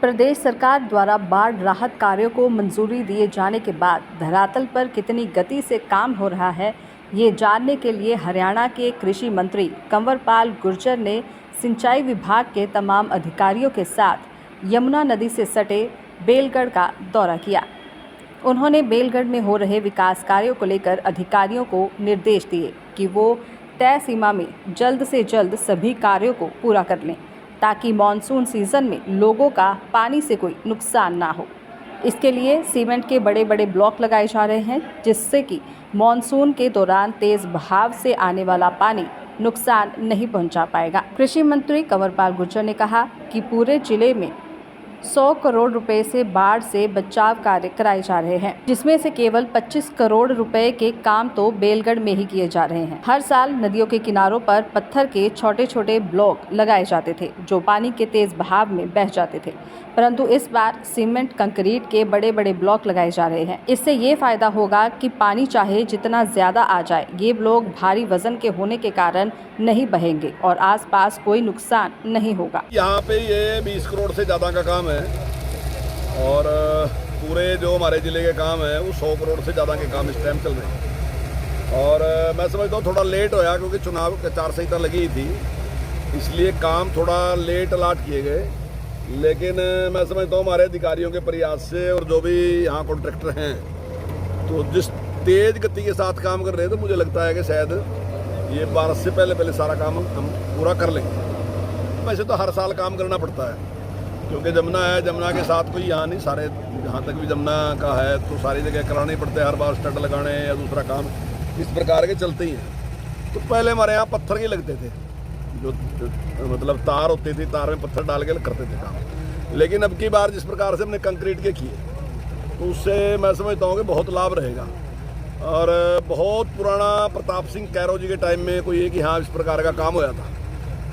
प्रदेश सरकार द्वारा बाढ़ राहत कार्यों को मंजूरी दिए जाने के बाद धरातल पर कितनी गति से काम हो रहा है, ये जानने के लिए हरियाणा के कृषि मंत्री कंवरपाल गुर्जर ने सिंचाई विभाग के तमाम अधिकारियों के साथ यमुना नदी से सटे बेलगढ़ का दौरा किया। उन्होंने बेलगढ़ में हो रहे विकास कार्यों को लेकर अधिकारियों को निर्देश दिए कि वो तय सीमा में जल्द से जल्द सभी कार्यों को पूरा कर लें, ताकि मानसून सीजन में लोगों का पानी से कोई नुकसान ना हो। इसके लिए सीमेंट के बड़े बड़े ब्लॉक लगाए जा रहे हैं, जिससे कि मानसून के दौरान तेज बहाव से आने वाला पानी नुकसान नहीं पहुंचा पाएगा। कृषि मंत्री कंवरपाल गुर्जर ने कहा कि पूरे जिले में 100 करोड़ रुपए से बाढ़ से बचाव कार्य कराए जा रहे हैं, जिसमें से केवल 25 करोड़ रुपए के काम तो बेलगढ़ में ही किए जा रहे हैं। हर साल नदियों के किनारों पर पत्थर के छोटे छोटे ब्लॉक लगाए जाते थे, जो पानी के तेज बहाव में बह जाते थे, परंतु इस बार सीमेंट कंक्रीट के बड़े बड़े ब्लॉक लगाए जा रहे हैं। इससे ये फायदा होगा कि पानी चाहे जितना ज्यादा आ जाए, ये ब्लॉक भारी वजन के होने के कारण नहीं बहेंगे और आसपास कोई नुकसान नहीं होगा। यहाँ पे ये 20 करोड़ से ज़्यादा का काम है और पूरे जो हमारे ज़िले के काम है वो 100 करोड़ से ज़्यादा के काम इस टाइम चल रहे हैं। और मैं समझता हूँ थोड़ा लेट होया, क्योंकि चुनाव आचार संहिता लगी थी, इसलिए काम थोड़ा लेट अलाट किए गए। लेकिन मैं समझता हूँ हमारे अधिकारियों के प्रयास से और जो भी यहाँ कॉन्ट्रैक्टर हैं, तो जिस तेज गति के साथ काम कर रहे हैं, तो मुझे लगता है कि शायद ये बारिश से पहले सारा काम हम पूरा कर लेंगे। वैसे तो हर साल काम करना पड़ता है, क्योंकि जमुना है, जमुना के साथ कोई यहाँ नहीं, सारे जहाँ तक भी जमुना का है तो सारी जगह कराने ही पड़ते हैं, हर बार स्टड लगाने या दूसरा काम इस प्रकार के चलते ही हैं। तो पहले हमारे यहाँ पत्थर के लगते थे, जो मतलब तार होती थी, तार में पत्थर डाल के करते थे काम। लेकिन अब की बार जिस प्रकार से हमने कंक्रीट के किए, तो उससे मैं समझता हूँ कि बहुत लाभ रहेगा। और बहुत पुराना प्रताप सिंह कैरो जी के टाइम में कोई एक यहाँ इस प्रकार का काम होया था,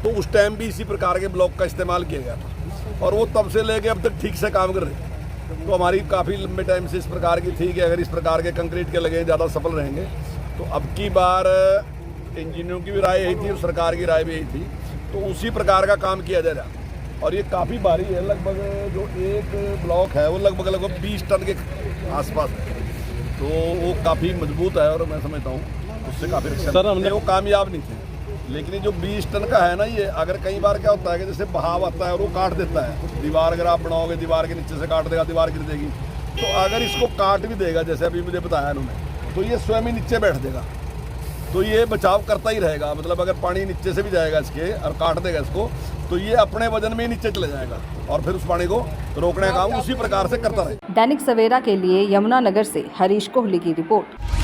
तो उस टाइम भी इसी प्रकार के ब्लॉक का इस्तेमाल किया गया था और वो तब से लेके अब तक ठीक से काम कर रहे हैं। तो हमारी काफ़ी लंबे टाइम से इस प्रकार की थी कि अगर इस प्रकार के कंक्रीट के लगे ज़्यादा सफल रहेंगे। तो अब की बार इंजीनियरों की भी राय यही थी और सरकार की राय भी यही थी, तो उसी प्रकार का काम किया जा रहा। और ये काफ़ी भारी है, लगभग जो एक ब्लॉक है वो लगभग 20 टन के आसपास है, तो वो काफ़ी मजबूत है और मैं समझता हूँ उससे काफ़ी सर हमने वो कामयाब नहीं थे। लेकिन ये जो 20 टन का है ना, ये अगर कई बार क्या होता है कि जैसे बहाव आता है और वो काट देता है दीवार, अगर आप बनाओगे दीवार के नीचे से काट देगा, दीवार गिर देगी। तो अगर इसको काट भी देगा, जैसे अभी मुझे बताया उन्होंने, तो ये स्वयं ही नीचे बैठ देगा, तो ये बचाव करता ही रहेगा। मतलब अगर पानी नीचे से भी जाएगा इसके और काट देगा इसको, तो ये अपने वजन में ही नीचे चले जाएगा और फिर उस पानी को रोकने का काम उसी प्रकार से करता रहेगा। दैनिक सवेरा के लिए यमुनानगर से हरीश कोहली की रिपोर्ट।